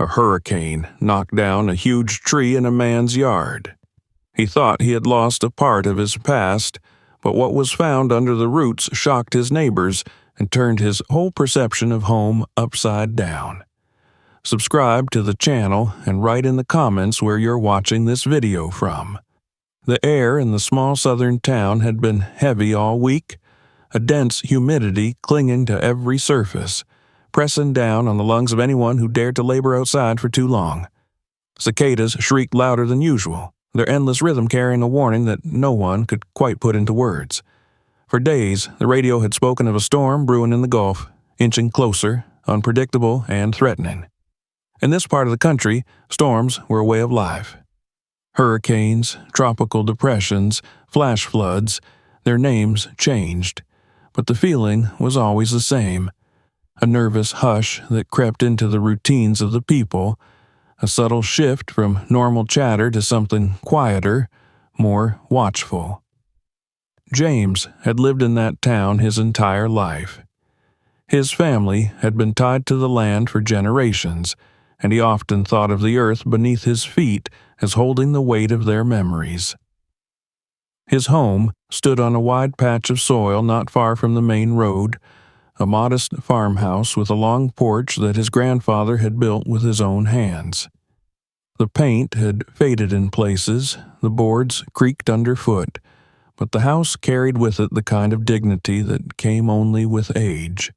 A hurricane knocked down a huge tree in a man's yard. He thought he had lost a part of his past, but what was found under the roots shocked his neighbors and turned his whole perception of home upside down. Subscribe to the channel and write in the comments where you're watching this video from. The air in the small southern town had been heavy all week, a dense humidity clinging to every surface, pressing down on the lungs of anyone who dared to labor outside for too long. Cicadas shrieked louder than usual, their endless rhythm carrying a warning that no one could quite put into words. For days, the radio had spoken of a storm brewing in the Gulf, inching closer, unpredictable and threatening. In this part of the country, storms were a way of life. Hurricanes, tropical depressions, flash floods, their names changed, but the feeling was always the same. A nervous hush that crept into the routines of the people, a subtle shift from normal chatter to something quieter, more watchful. James had lived in that town his entire life. His family had been tied to the land for generations, and he often thought of the earth beneath his feet as holding the weight of their memories. His home stood on a wide patch of soil not far from the main road, a modest farmhouse with a long porch that his grandfather had built with his own hands. The paint had faded in places, the boards creaked underfoot, but the house carried with it the kind of dignity that came only with age.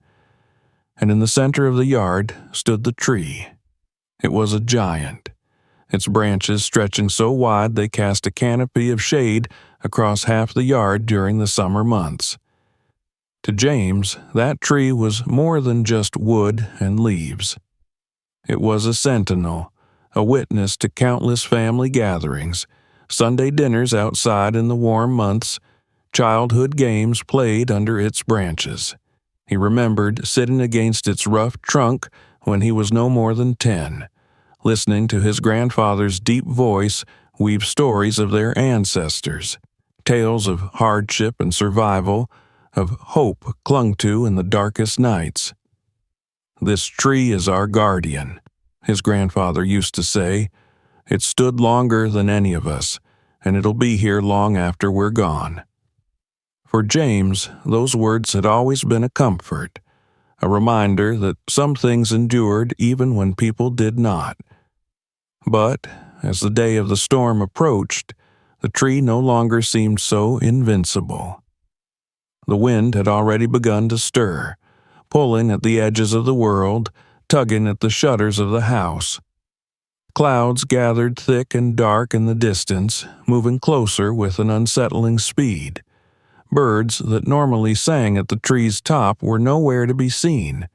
And in the center of the yard stood the tree. It was a giant, its branches stretching so wide they cast a canopy of shade across half the yard during the summer months. To James, that tree was more than just wood and leaves. It was a sentinel, a witness to countless family gatherings, Sunday dinners outside in the warm months, childhood games played under its branches. He remembered sitting against its rough trunk when he was no more than 10, listening to his grandfather's deep voice weave stories of their ancestors, tales of hardship and survival, of hope clung to in the darkest nights. "This tree is our guardian," his grandfather used to say. "It stood longer than any of us, and it'll be here long after we're gone." For James, those words had always been a comfort, a reminder that some things endured even when people did not. But, as the day of the storm approached, the tree no longer seemed so invincible. The wind had already begun to stir, pulling at the edges of the world, tugging at the shutters of the house. Clouds gathered thick and dark in the distance, moving closer with an unsettling speed. Birds that normally sang at the tree's top were nowhere to be seen,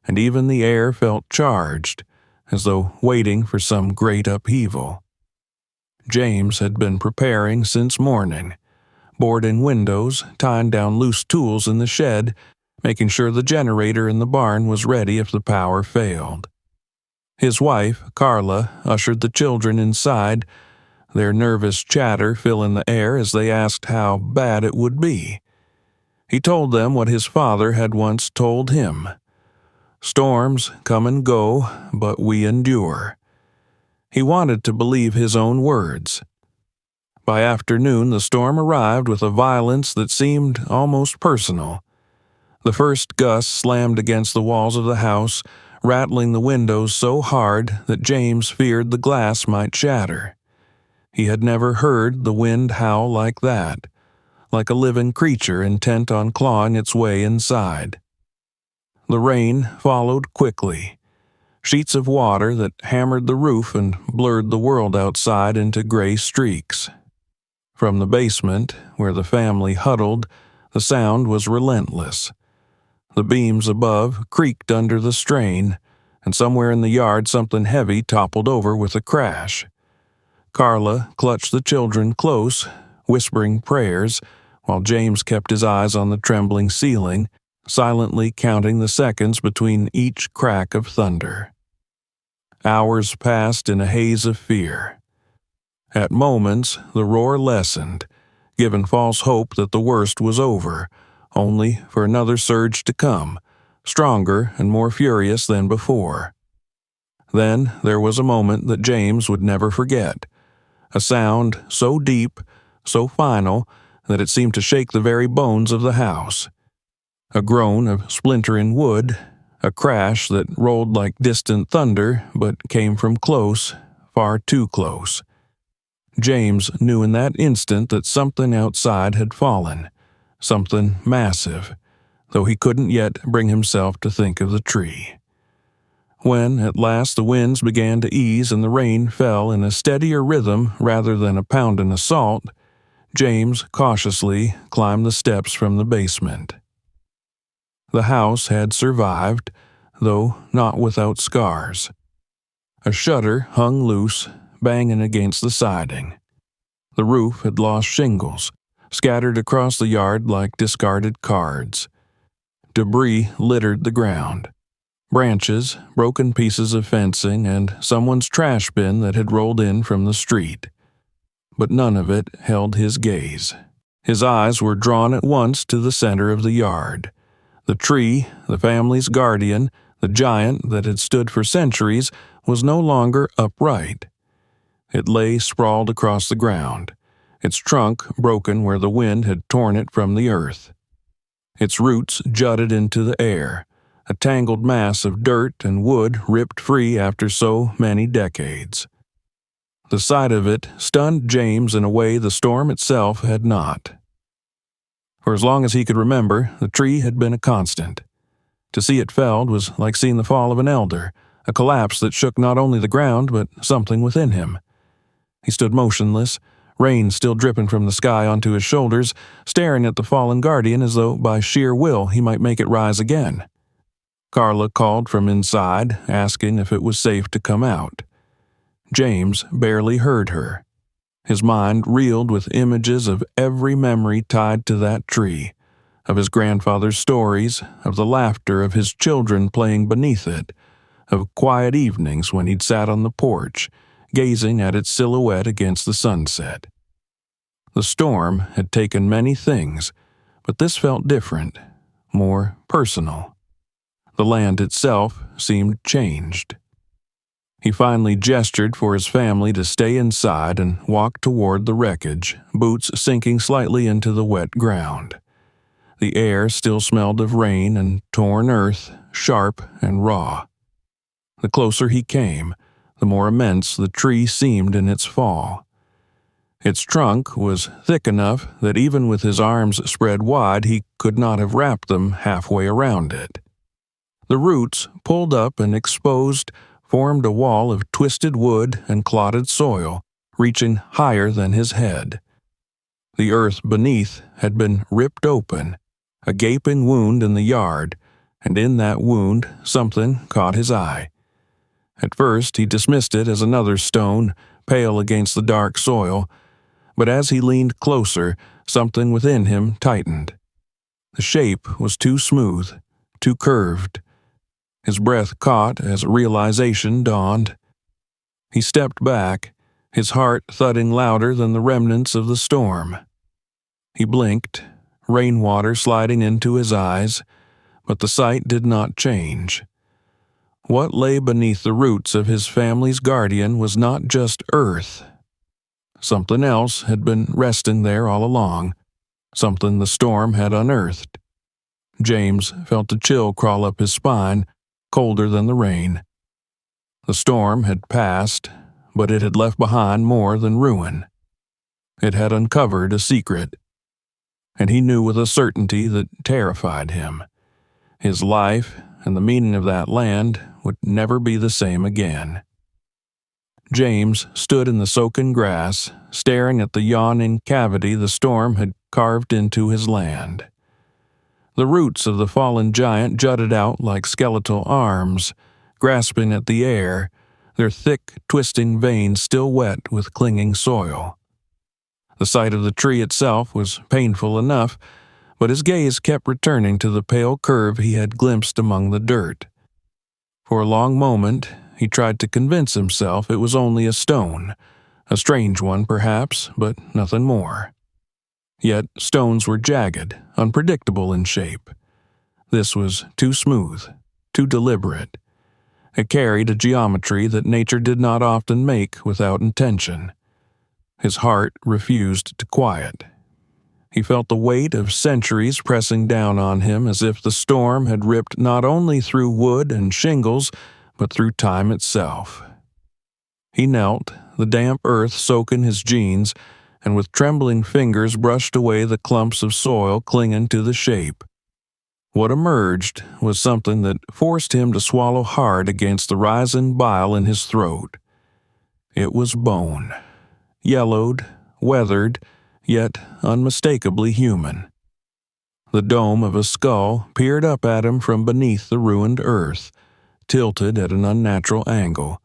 and even the air felt charged, as though waiting for some great upheaval. James had been preparing since morning, boarding windows, tying down loose tools in the shed, making sure the generator in the barn was ready if the power failed. His wife, Carla, ushered the children inside, their nervous chatter filling the air as they asked how bad it would be. He told them what his father had once told him. "Storms come and go, but we endure." He wanted to believe his own words. By afternoon, the storm arrived with a violence that seemed almost personal. The first gust slammed against the walls of the house, rattling the windows so hard that James feared the glass might shatter. He had never heard the wind howl like that, like a living creature intent on clawing its way inside. The rain followed quickly, sheets of water that hammered the roof and blurred the world outside into gray streaks. From the basement, where the family huddled, the sound was relentless. The beams above creaked under the strain, and somewhere in the yard something heavy toppled over with a crash. Carla clutched the children close, whispering prayers, while James kept his eyes on the trembling ceiling, silently counting the seconds between each crack of thunder. Hours passed in a haze of fear. At moments, the roar lessened, giving false hope that the worst was over, only for another surge to come, stronger and more furious than before. Then there was a moment that James would never forget, a sound so deep, so final, that it seemed to shake the very bones of the house. A groan of splintering wood, a crash that rolled like distant thunder but came from close, far too close. James knew in that instant that something outside had fallen, something massive, though he couldn't yet bring himself to think of the tree. When, at last, the winds began to ease and the rain fell in a steadier rhythm rather than a pounding assault, James cautiously climbed the steps from the basement. The house had survived, though not without scars. A shutter hung loose, banging against the siding. The roof had lost shingles, scattered across the yard like discarded cards. Debris littered the ground. Branches, broken pieces of fencing, and someone's trash bin that had rolled in from the street. But none of it held his gaze. His eyes were drawn at once to the center of the yard. The tree, the family's guardian, the giant that had stood for centuries, was no longer upright. It lay sprawled across the ground, its trunk broken where the wind had torn it from the earth. Its roots jutted into the air, a tangled mass of dirt and wood ripped free after so many decades. The sight of it stunned James in a way the storm itself had not. For as long as he could remember, the tree had been a constant. To see it felled was like seeing the fall of an elder, a collapse that shook not only the ground but something within him. He stood motionless, rain still dripping from the sky onto his shoulders, staring at the fallen guardian as though by sheer will he might make it rise again. Carla called from inside, asking if it was safe to come out. James barely heard her. His mind reeled with images of every memory tied to that tree, of his grandfather's stories, of the laughter of his children playing beneath it, of quiet evenings when he'd sat on the porch, gazing at its silhouette against the sunset. The storm had taken many things, but this felt different, more personal. The land itself seemed changed. He finally gestured for his family to stay inside and walked toward the wreckage, boots sinking slightly into the wet ground. The air still smelled of rain and torn earth, sharp and raw. The closer he came, the more immense the tree seemed in its fall. Its trunk was thick enough that even with his arms spread wide he could not have wrapped them halfway around it. The roots, pulled up and exposed, formed a wall of twisted wood and clotted soil, reaching higher than his head. The earth beneath had been ripped open, a gaping wound in the yard, and in that wound something caught his eye. At first he dismissed it as another stone, pale against the dark soil, but as he leaned closer, something within him tightened. The shape was too smooth, too curved. His breath caught as realization dawned. He stepped back, his heart thudding louder than the remnants of the storm. He blinked, rainwater sliding into his eyes, but the sight did not change. What lay beneath the roots of his family's guardian was not just earth. Something else had been resting there all along, something the storm had unearthed. James felt a chill crawl up his spine, colder than the rain. The storm had passed, but it had left behind more than ruin. It had uncovered a secret, and he knew with a certainty that terrified him. His life and the meaning of that land would never be the same again. James stood in the soaking grass, staring at the yawning cavity the storm had carved into his land. The roots of the fallen giant jutted out like skeletal arms, grasping at the air, their thick, twisting veins still wet with clinging soil. The sight of the tree itself was painful enough, but his gaze kept returning to the pale curve he had glimpsed among the dirt. For a long moment, he tried to convince himself it was only a stone, a strange one perhaps, but nothing more. Yet stones were jagged, unpredictable in shape. This was too smooth, too deliberate. It carried a geometry that nature did not often make without intention. His heart refused to quiet. He felt the weight of centuries pressing down on him as if the storm had ripped not only through wood and shingles, but through time itself. He knelt, the damp earth soaking his jeans, and with trembling fingers brushed away the clumps of soil clinging to the shape. What emerged was something that forced him to swallow hard against the rising bile in his throat. It was bone, yellowed, weathered, yet unmistakably human. The dome of a skull peered up at him from beneath the ruined earth, tilted at an unnatural angle,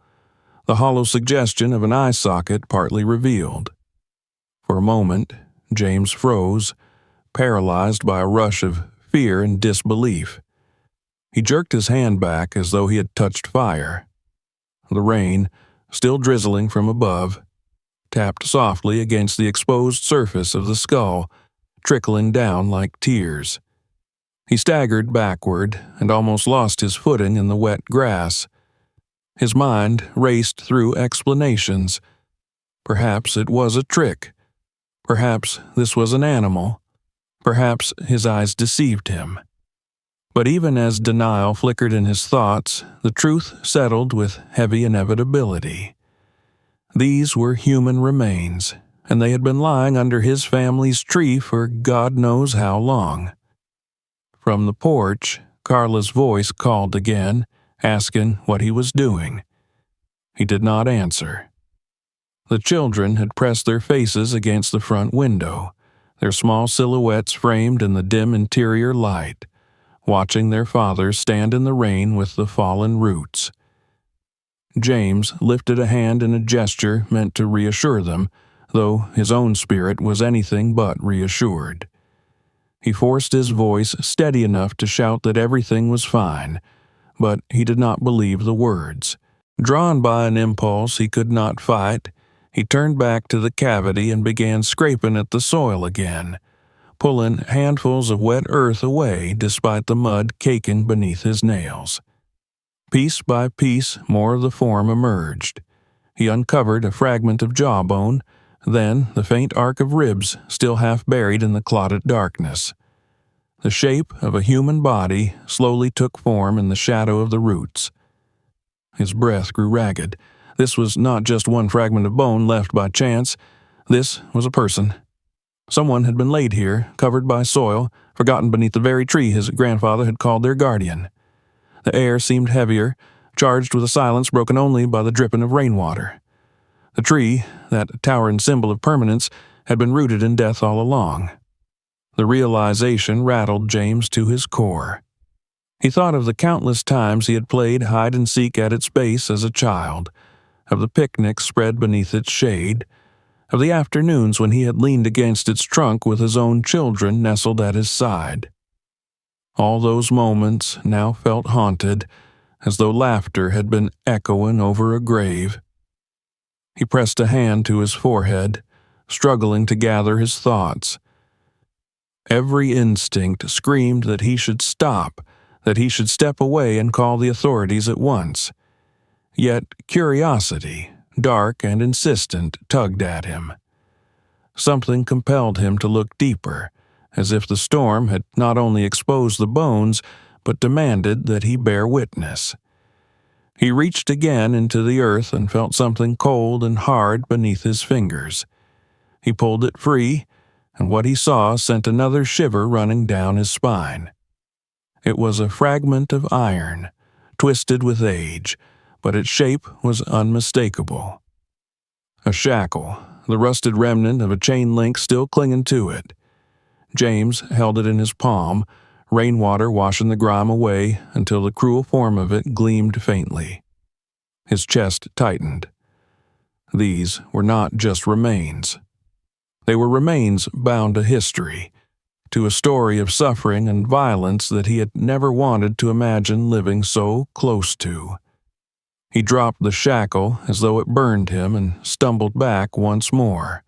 the hollow suggestion of an eye socket partly revealed. For a moment, James froze, paralyzed by a rush of fear and disbelief. He jerked his hand back as though he had touched fire. The rain, still drizzling from above, tapped softly against the exposed surface of the skull, trickling down like tears. He staggered backward and almost lost his footing in the wet grass. His mind raced through explanations. Perhaps it was a trick. Perhaps this was an animal. Perhaps his eyes deceived him. But even as denial flickered in his thoughts, the truth settled with heavy inevitability. These were human remains, and they had been lying under his family's tree for God knows how long. From the porch, Carla's voice called again, asking what he was doing. He did not answer. The children had pressed their faces against the front window, their small silhouettes framed in the dim interior light, watching their father stand in the rain with the fallen roots. James lifted a hand in a gesture meant to reassure them, though his own spirit was anything but reassured. He forced his voice steady enough to shout that everything was fine, but he did not believe the words. Drawn by an impulse he could not fight, he turned back to the cavity and began scraping at the soil again, pulling handfuls of wet earth away despite the mud caking beneath his nails. Piece by piece, more of the form emerged. He uncovered a fragment of jawbone, then the faint arc of ribs still half buried in the clotted darkness. The shape of a human body slowly took form in the shadow of the roots. His breath grew ragged. This was not just one fragment of bone left by chance. This was a person. Someone had been laid here, covered by soil, forgotten beneath the very tree his grandfather had called their guardian. The air seemed heavier, charged with a silence broken only by the dripping of rainwater. The tree, that towering symbol of permanence, had been rooted in death all along. The realization rattled James to his core. He thought of the countless times he had played hide-and-seek at its base as a child, of the picnics spread beneath its shade, of the afternoons when he had leaned against its trunk with his own children nestled at his side. All those moments now felt haunted, as though laughter had been echoing over a grave. He pressed a hand to his forehead, struggling to gather his thoughts. Every instinct screamed that he should stop, that he should step away and call the authorities at once. Yet curiosity, dark and insistent, tugged at him. Something compelled him to look deeper, as if the storm had not only exposed the bones, but demanded that he bear witness. He reached again into the earth and felt something cold and hard beneath his fingers. He pulled it free, and what he saw sent another shiver running down his spine. It was a fragment of iron, twisted with age, but its shape was unmistakable. A shackle, the rusted remnant of a chain link still clinging to it. James held it in his palm, rainwater washing the grime away until the cruel form of it gleamed faintly. His chest tightened. These were not just remains. They were remains bound to history, to a story of suffering and violence that he had never wanted to imagine living so close to. He dropped the shackle as though it burned him and stumbled back once more.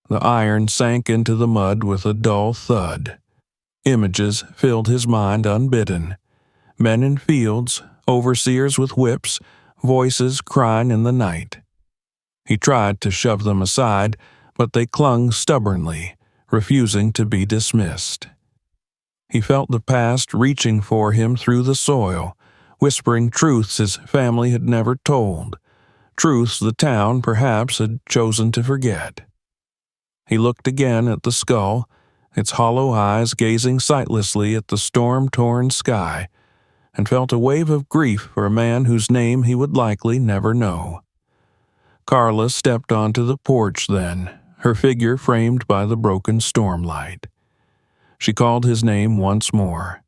The iron sank into the mud with a dull thud. Images filled his mind unbidden. Men in fields, overseers with whips, voices crying in the night. He tried to shove them aside, but they clung stubbornly, refusing to be dismissed. He felt the past reaching for him through the soil, whispering truths his family had never told, truths the town perhaps had chosen to forget. He looked again at the skull, its hollow eyes gazing sightlessly at the storm-torn sky, and felt a wave of grief for a man whose name he would likely never know. Carla stepped onto the porch then, her figure framed by the broken stormlight. She called his name once more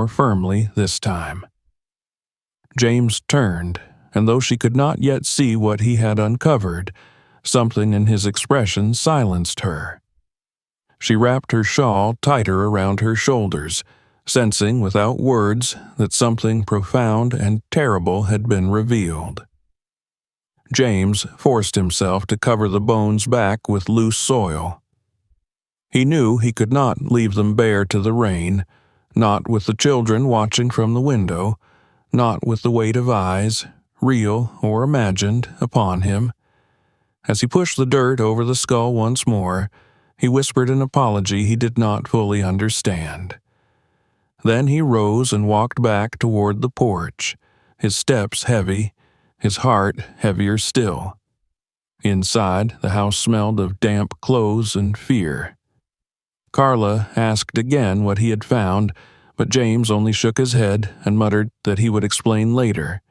firmly this time. James turned, and though she could not yet see what he had uncovered, something in his expression silenced her. She wrapped her shawl tighter around her shoulders, sensing without words that something profound and terrible had been revealed. James forced himself to cover the bones back with loose soil. He knew he could not leave them bare to the rain, not with the children watching from the window, not with the weight of eyes, real or imagined, upon him. As he pushed the dirt over the skull once more, he whispered an apology he did not fully understand. Then he rose and walked back toward the porch, his steps heavy, his heart heavier still. Inside, the house smelled of damp clothes and fear. Carla asked again what he had found, but James only shook his head and muttered that he would explain later.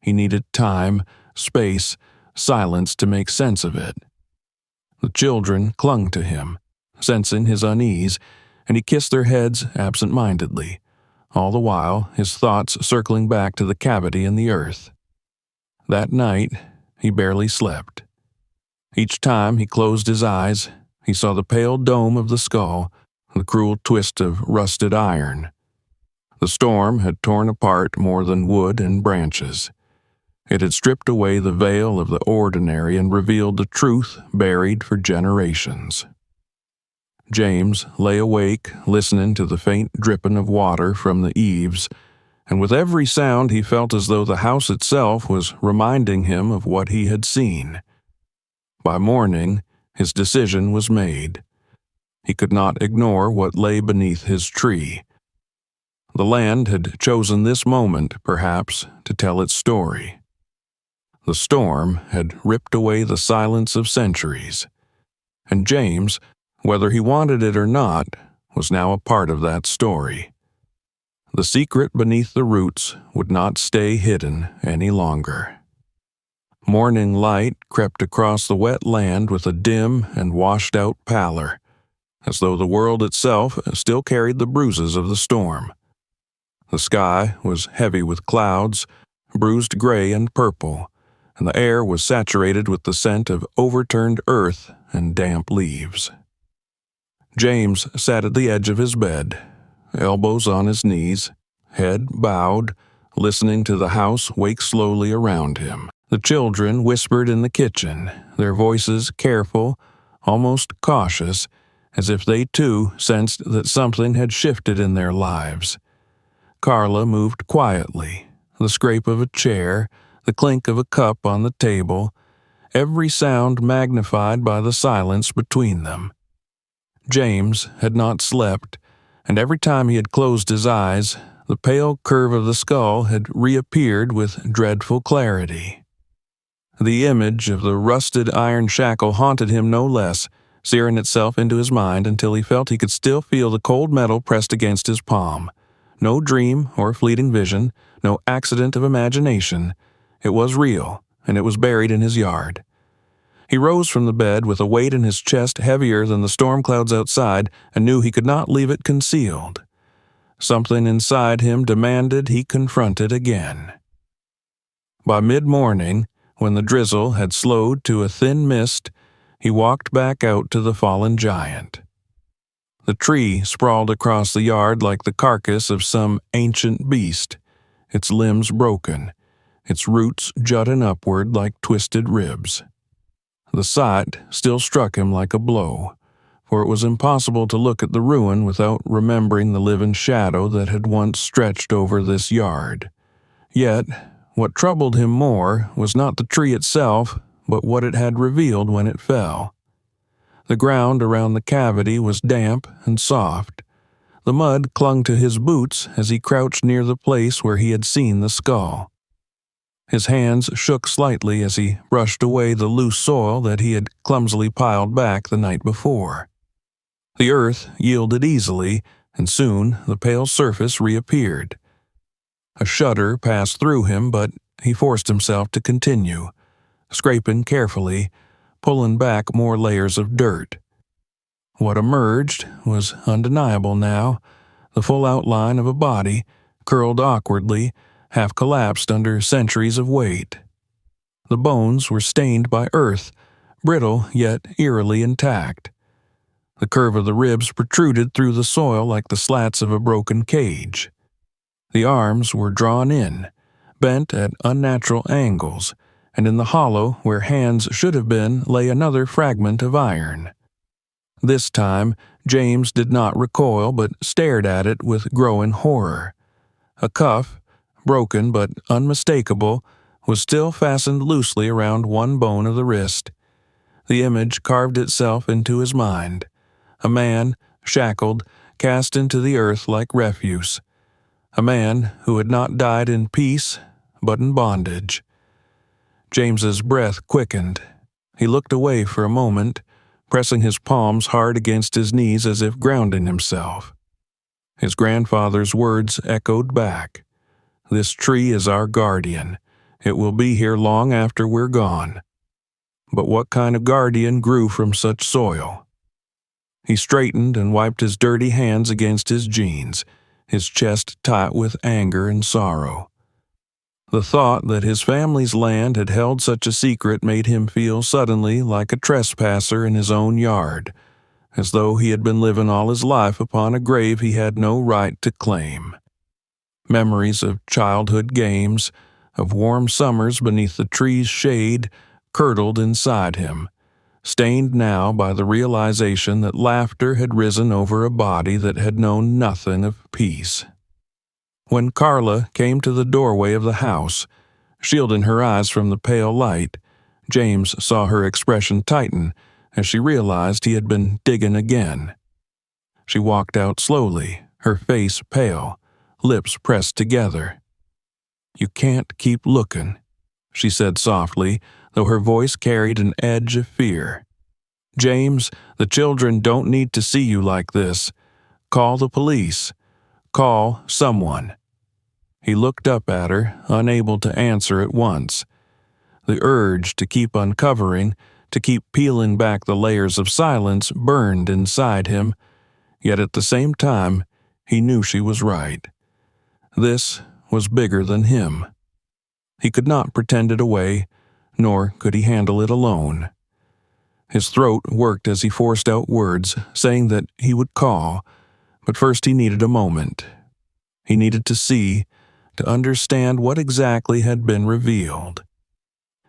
He needed time, space, silence to make sense of it. The children clung to him, sensing his unease, and he kissed their heads absent-mindedly, all the while his thoughts circling back to the cavity in the earth. That night, he barely slept. Each time he closed his eyes, he saw the pale dome of the skull, the cruel twist of rusted iron. The storm had torn apart more than wood and branches. It had stripped away the veil of the ordinary and revealed the truth buried for generations. James lay awake, listening to the faint dripping of water from the eaves, and with every sound he felt as though the house itself was reminding him of what he had seen. By morning, his decision was made. He could not ignore what lay beneath his tree. The land had chosen this moment, perhaps, to tell its story. The storm had ripped away the silence of centuries, and James, whether he wanted it or not, was now a part of that story. The secret beneath the roots would not stay hidden any longer. Morning light crept across the wet land with a dim and washed-out pallor, as though the world itself still carried the bruises of the storm. The sky was heavy with clouds, bruised gray and purple, and the air was saturated with the scent of overturned earth and damp leaves. James sat at the edge of his bed, elbows on his knees, head bowed, listening to the house wake slowly around him. The children whispered in the kitchen, their voices careful, almost cautious, as if they too sensed that something had shifted in their lives. Carla moved quietly, the scrape of a chair, the clink of a cup on the table, every sound magnified by the silence between them. James had not slept, and every time he had closed his eyes, the pale curve of the skull had reappeared with dreadful clarity. The image of the rusted iron shackle haunted him no less, searing itself into his mind until he felt he could still feel the cold metal pressed against his palm. No dream or fleeting vision, no accident of imagination. It was real, and it was buried in his yard. He rose from the bed with a weight in his chest heavier than the storm clouds outside and knew he could not leave it concealed. Something inside him demanded he confront it again. By mid-morning, when the drizzle had slowed to a thin mist, he walked back out to the fallen giant. The tree sprawled across the yard like the carcass of some ancient beast, its limbs broken, its roots jutting upward like twisted ribs. The sight still struck him like a blow, for it was impossible to look at the ruin without remembering the living shadow that had once stretched over this yard, Yet, what troubled him more was not the tree itself, but what it had revealed when it fell. The ground around the cavity was damp and soft. The mud clung to his boots as he crouched near the place where he had seen the skull. His hands shook slightly as he brushed away the loose soil that he had clumsily piled back the night before. The earth yielded easily, and soon the pale surface reappeared. A shudder passed through him, but he forced himself to continue, scraping carefully, pulling back more layers of dirt. What emerged was undeniable now, the full outline of a body, curled awkwardly, half collapsed under centuries of weight. The bones were stained by earth, brittle yet eerily intact. The curve of the ribs protruded through the soil like the slats of a broken cage. The arms were drawn in, bent at unnatural angles, and in the hollow where hands should have been lay another fragment of iron. This time, James did not recoil but stared at it with growing horror. A cuff, broken but unmistakable, was still fastened loosely around one bone of the wrist. The image carved itself into his mind. A man, shackled, cast into the earth like refuse. A man who had not died in peace, but in bondage. James's breath quickened. He looked away for a moment, pressing his palms hard against his knees as if grounding himself. His grandfather's words echoed back. "This tree is our guardian. It will be here long after we're gone." But what kind of guardian grew from such soil? He straightened and wiped his dirty hands against his jeans, his chest taut with anger and sorrow. The thought that his family's land had held such a secret made him feel suddenly like a trespasser in his own yard, as though he had been living all his life upon a grave he had no right to claim. Memories of childhood games, of warm summers beneath the tree's shade, curdled inside him, stained now by the realization that laughter had risen over a body that had known nothing of peace. When Carla came to the doorway of the house, shielding her eyes from the pale light, James saw her expression tighten as she realized he had been digging again. She walked out slowly, her face pale, lips pressed together. "You can't keep looking," she said softly, though her voice carried an edge of fear. "James, the children don't need to see you like this. Call the police. Call someone." He looked up at her, unable to answer at once. The urge to keep uncovering, to keep peeling back the layers of silence burned inside him, yet at the same time he knew she was right. This was bigger than him. He could not pretend it away, nor could he handle it alone. His throat worked as he forced out words, saying that he would call, but first he needed a moment. He needed to see, to understand what exactly had been revealed.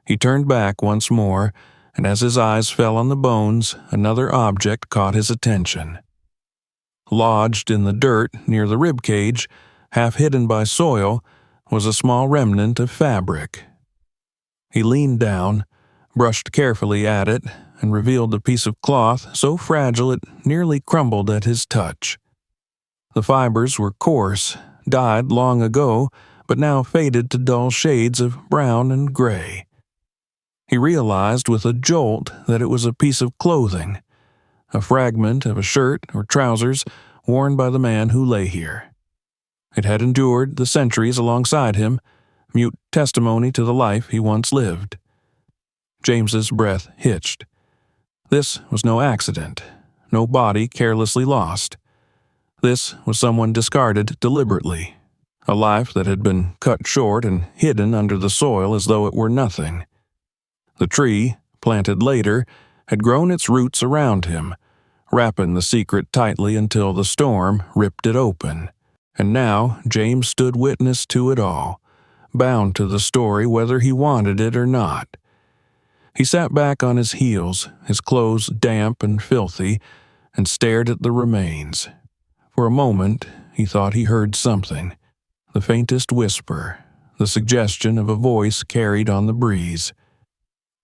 He turned back once more, and as his eyes fell on the bones, another object caught his attention. Lodged in the dirt near the rib cage, half hidden by soil, was a small remnant of fabric. He leaned down, brushed carefully at it, and revealed a piece of cloth so fragile it nearly crumbled at his touch. The fibers were coarse, dyed long ago, but now faded to dull shades of brown and gray. He realized with a jolt that it was a piece of clothing, a fragment of a shirt or trousers worn by the man who lay here. It had endured the centuries alongside him, mute testimony to the life he once lived. James's breath hitched. This was no accident, no body carelessly lost. This was someone discarded deliberately, a life that had been cut short and hidden under the soil as though it were nothing. The tree, planted later, had grown its roots around him, wrapping the secret tightly until the storm ripped it open. And now James stood witness to it all, bound to the story whether he wanted it or not. He sat back on his heels, his clothes damp and filthy, and stared at the remains. For a moment he thought he heard something, the faintest whisper, the suggestion of a voice carried on the breeze.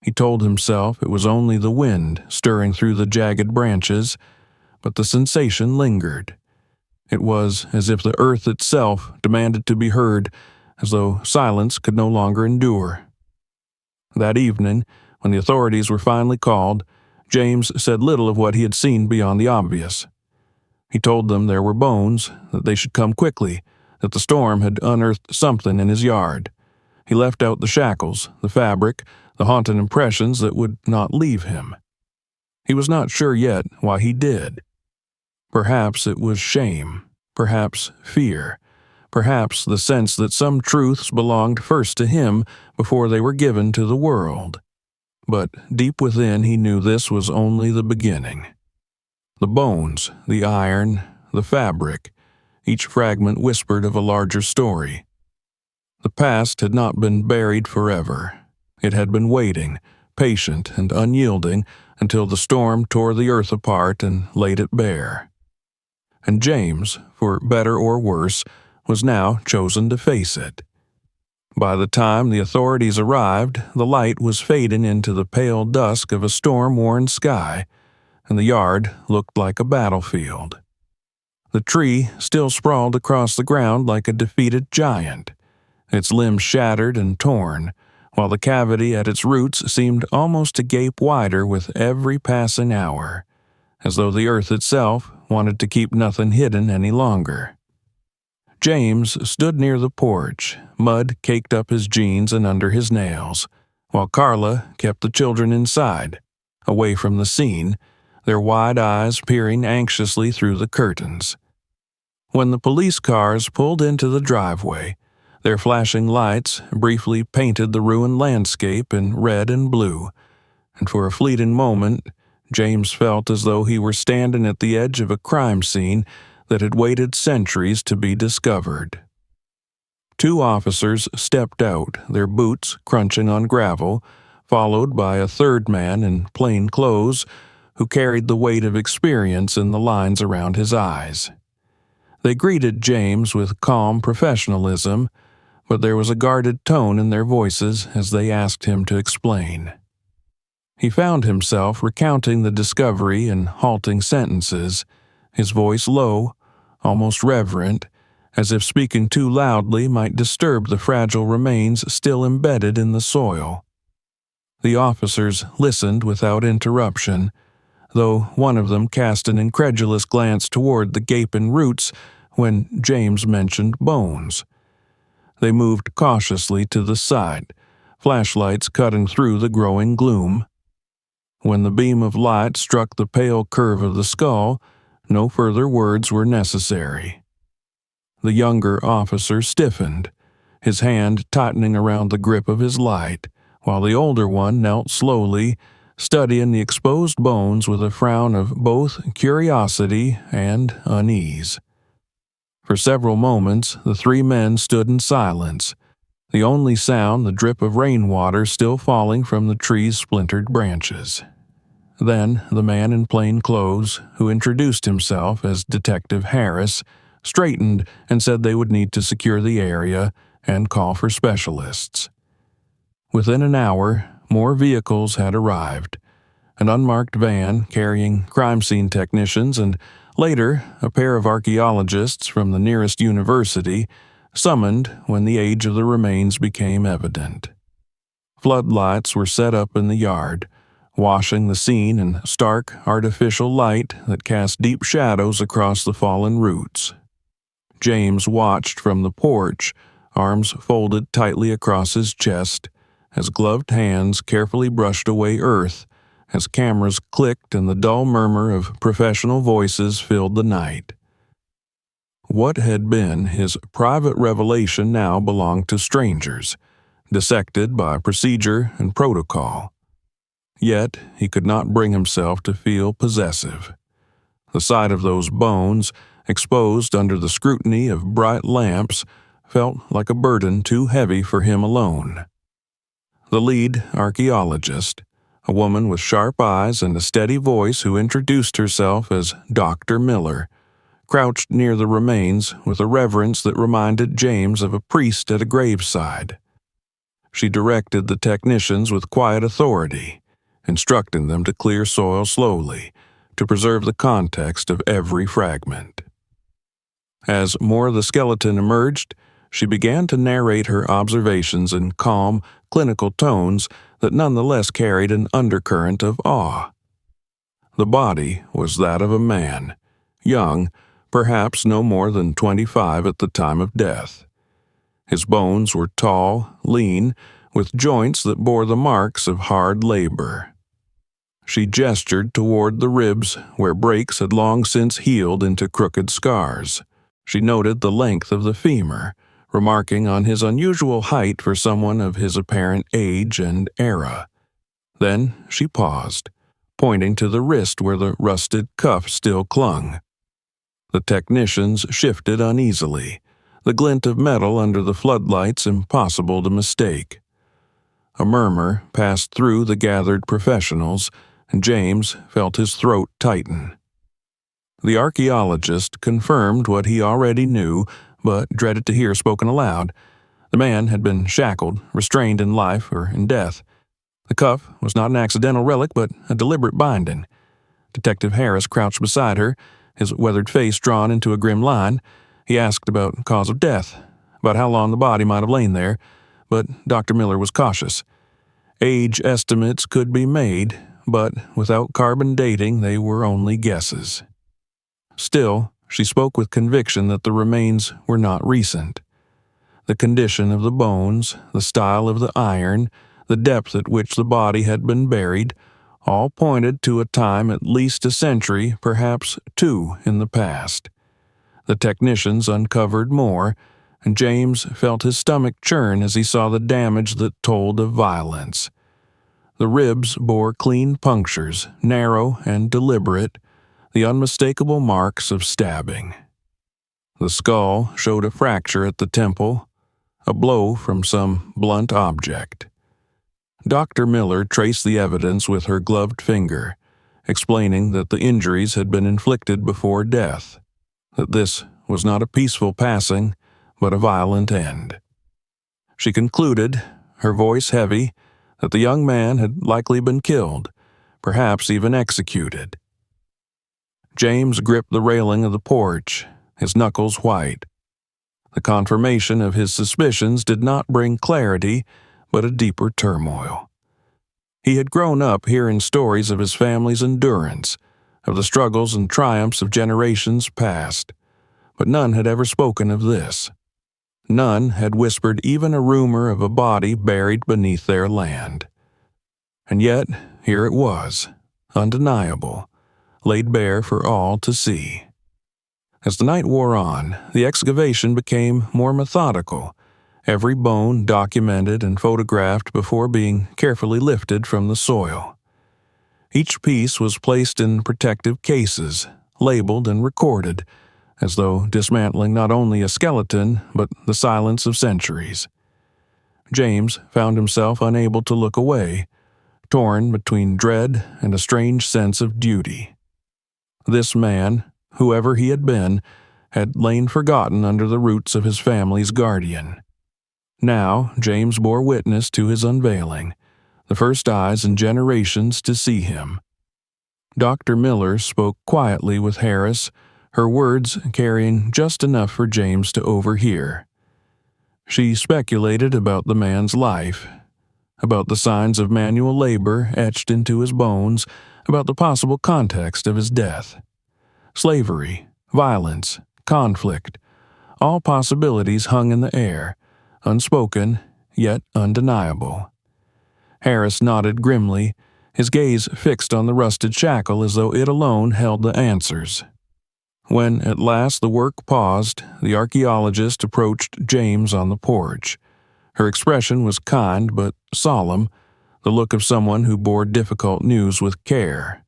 He told himself it was only the wind stirring through the jagged branches, but the sensation lingered. It was as if the earth itself demanded to be heard, as though silence could no longer endure. That evening, when the authorities were finally called, James said little of what he had seen beyond the obvious. He told them there were bones, that they should come quickly, that the storm had unearthed something in his yard. He left out the shackles, the fabric, the haunted impressions that would not leave him. He was not sure yet why he did. Perhaps it was shame, perhaps fear, perhaps the sense that some truths belonged first to him before they were given to the world. But deep within he knew this was only the beginning. The bones, the iron, the fabric, each fragment whispered of a larger story. The past had not been buried forever. It had been waiting, patient and unyielding, until the storm tore the earth apart and laid it bare. And James, for better or worse, was now chosen to face it. By the time the authorities arrived, the light was fading into the pale dusk of a storm-worn sky, and the yard looked like a battlefield. The tree still sprawled across the ground like a defeated giant, its limbs shattered and torn, while the cavity at its roots seemed almost to gape wider with every passing hour, as though the earth itself wanted to keep nothing hidden any longer. James stood near the porch, mud caked up his jeans and under his nails, while Carla kept the children inside, away from the scene, their wide eyes peering anxiously through the curtains. When the police cars pulled into the driveway, their flashing lights briefly painted the ruined landscape in red and blue, and for a fleeting moment, James felt as though he were standing at the edge of a crime scene that had waited centuries to be discovered. 2 officers stepped out, their boots crunching on gravel, followed by a third man in plain clothes who carried the weight of experience in the lines around his eyes. They greeted James with calm professionalism, but there was a guarded tone in their voices as they asked him to explain. He found himself recounting the discovery in halting sentences, his voice low, almost reverent, as if speaking too loudly might disturb the fragile remains still embedded in the soil. The officers listened without interruption, though one of them cast an incredulous glance toward the gaping roots when James mentioned bones. They moved cautiously to the side, flashlights cutting through the growing gloom. When the beam of light struck the pale curve of the skull, no further words were necessary. The younger officer stiffened, his hand tightening around the grip of his light, while the older one knelt slowly, studying the exposed bones with a frown of both curiosity and unease. For several moments, the 3 men stood in silence, the only sound the drip of rainwater still falling from the tree's splintered branches. Then the man in plain clothes, who introduced himself as Detective Harris, straightened and said they would need to secure the area and call for specialists. Within an hour, more vehicles had arrived, an unmarked van carrying crime scene technicians and, later, a pair of archaeologists from the nearest university, summoned when the age of the remains became evident. Floodlights were set up in the yard, washing the scene in stark, artificial light that cast deep shadows across the fallen roots. James watched from the porch, arms folded tightly across his chest, as gloved hands carefully brushed away earth, as cameras clicked and the dull murmur of professional voices filled the night. What had been his private revelation now belonged to strangers, dissected by procedure and protocol. Yet he could not bring himself to feel possessive. The sight of those bones, exposed under the scrutiny of bright lamps, felt like a burden too heavy for him alone. The lead archaeologist, a woman with sharp eyes and a steady voice who introduced herself as Dr. Miller, crouched near the remains with a reverence that reminded James of a priest at a graveside. She directed the technicians with quiet authority, instructing them to clear soil slowly to preserve the context of every fragment. As more of the skeleton emerged, she began to narrate her observations in calm, clinical tones that nonetheless carried an undercurrent of awe. The body was that of a man, young, perhaps no more than 25 at the time of death. His bones were tall, lean, with joints that bore the marks of hard labor. She gestured toward the ribs where breaks had long since healed into crooked scars. She noted the length of the femur, remarking on his unusual height for someone of his apparent age and era. Then she paused, pointing to the wrist where the rusted cuff still clung. The technicians shifted uneasily, the glint of metal under the floodlights impossible to mistake. A murmur passed through the gathered professionals, and James felt his throat tighten. The archaeologist confirmed what he already knew, but dreaded to hear spoken aloud. The man had been shackled, restrained in life or in death. The cuff was not an accidental relic, but a deliberate binding. Detective Harris crouched beside her, his weathered face drawn into a grim line. He asked about cause of death, about how long the body might have lain there, but Dr. Miller was cautious. Age estimates could be made, but without carbon dating they were only guesses. Still, she spoke with conviction that the remains were not recent. The condition of the bones, the style of the iron, the depth at which the body had been buried, all pointed to a time at least a century, perhaps two, in the past. The technicians uncovered more, and James felt his stomach churn as he saw the damage that told of violence. The ribs bore clean punctures, narrow and deliberate, the unmistakable marks of stabbing. The skull showed a fracture at the temple, a blow from some blunt object. Dr. Miller traced the evidence with her gloved finger, explaining that the injuries had been inflicted before death, that this was not a peaceful passing, but a violent end. She concluded, her voice heavy, that the young man had likely been killed, perhaps even executed. James gripped the railing of the porch, his knuckles white. The confirmation of his suspicions did not bring clarity, but a deeper turmoil. He had grown up hearing stories of his family's endurance, of the struggles and triumphs of generations past, but none had ever spoken of this. None had whispered even a rumor of a body buried beneath their land. And yet, here it was, undeniable, laid bare for all to see. As the night wore on, the excavation became more methodical, every bone documented and photographed before being carefully lifted from the soil. Each piece was placed in protective cases, labeled and recorded, as though dismantling not only a skeleton, but the silence of centuries. James found himself unable to look away, torn between dread and a strange sense of duty. This man, whoever he had been, had lain forgotten under the roots of his family's guardian. Now James bore witness to his unveiling, the first eyes in generations to see him. Dr. Miller spoke quietly with Harris, her words carrying just enough for James to overhear. She speculated about the man's life, about the signs of manual labor etched into his bones, about the possible context of his death. Slavery, violence, conflict, all possibilities hung in the air, unspoken, yet undeniable. Harris nodded grimly, his gaze fixed on the rusted shackle as though it alone held the answers. When at last the work paused, the archaeologist approached James on the porch. Her expression was kind but solemn, the look of someone who bore difficult news with care.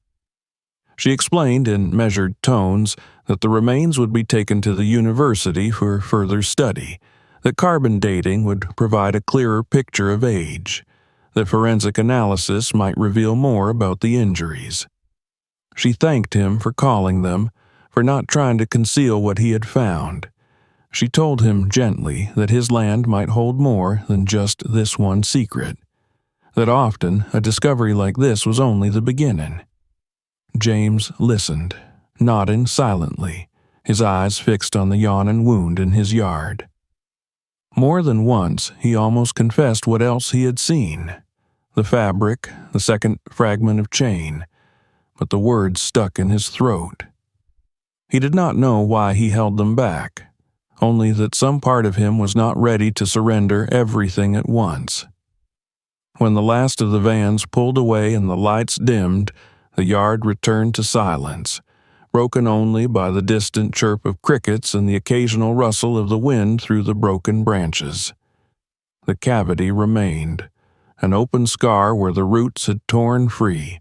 She explained in measured tones that the remains would be taken to the university for further study, that carbon dating would provide a clearer picture of age, that forensic analysis might reveal more about the injuries. She thanked him for calling them, for not trying to conceal what he had found. She told him gently that his land might hold more than just this one secret, that often a discovery like this was only the beginning. James listened, nodding silently, his eyes fixed on the yawning wound in his yard. More than once, he almost confessed what else he had seen: the fabric, the second fragment of chain, but the words stuck in his throat. He did not know why he held them back, only that some part of him was not ready to surrender everything at once. When the last of the vans pulled away and the lights dimmed, the yard returned to silence, broken only by the distant chirp of crickets and the occasional rustle of the wind through the broken branches. The cavity remained, an open scar where the roots had torn free,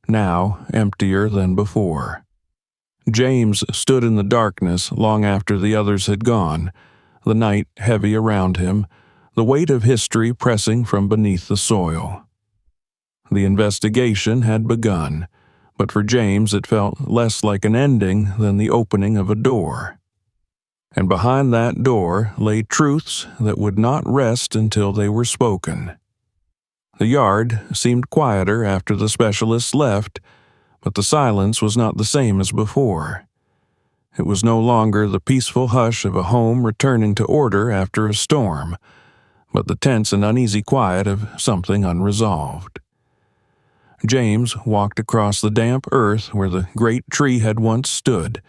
now emptier than before. James stood in the darkness long after the others had gone, the night heavy around him, the weight of history pressing from beneath the soil. The investigation had begun, but for James it felt less like an ending than the opening of a door. And behind that door lay truths that would not rest until they were spoken. The yard seemed quieter after the specialists left, but the silence was not the same as before. It was no longer the peaceful hush of a home returning to order after a storm, but the tense and uneasy quiet of something unresolved. James walked across the damp earth where the great tree had once stood,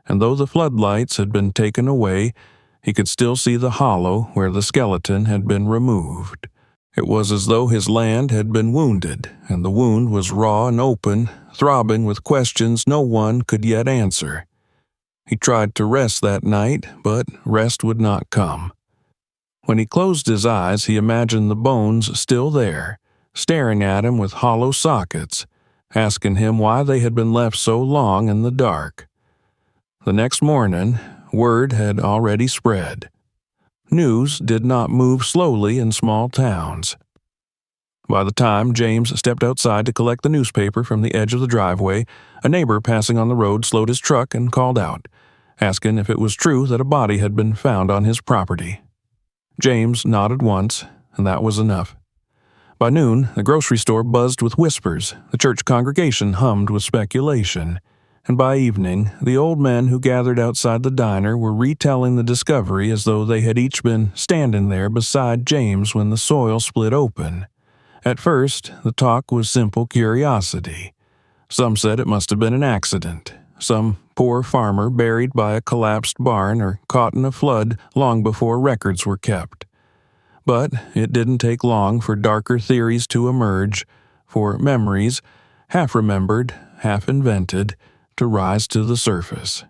and though the floodlights had been taken away, he could still see the hollow where the skeleton had been removed. It was as though his land had been wounded, and the wound was raw and open, throbbing with questions no one could yet answer. He tried to rest that night, but rest would not come. When he closed his eyes, he imagined the bones still there, staring at him with hollow sockets, asking him why they had been left so long in the dark. The next morning, word had already spread. News did not move slowly in small towns. By the time James stepped outside to collect the newspaper from the edge of the driveway, a neighbor passing on the road slowed his truck and called out, asking if it was true that a body had been found on his property. James nodded once, and that was enough. By noon, the grocery store buzzed with whispers, the church congregation hummed with speculation, and by evening, the old men who gathered outside the diner were retelling the discovery as though they had each been standing there beside James when the soil split open. At first, the talk was simple curiosity. Some said it must have been an accident, some poor farmer buried by a collapsed barn or caught in a flood long before records were kept. But it didn't take long for darker theories to emerge, for memories, half remembered, half invented, to rise to the surface.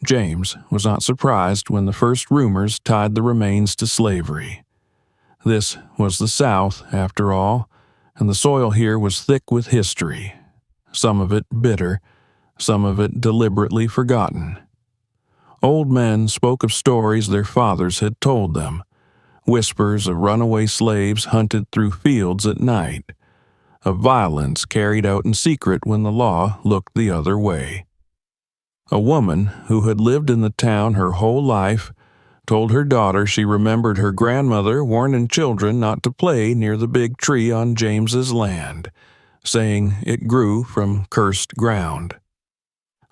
James was not surprised when the first rumors tied the remains to slavery. This was the South, after all, and the soil here was thick with history, some of it bitter, some of it deliberately forgotten. Old men spoke of stories their fathers had told them, whispers of runaway slaves hunted through fields at night, of violence carried out in secret when the law looked the other way. A woman who had lived in the town her whole life told her daughter she remembered her grandmother warning children not to play near the big tree on James's land, saying it grew from cursed ground.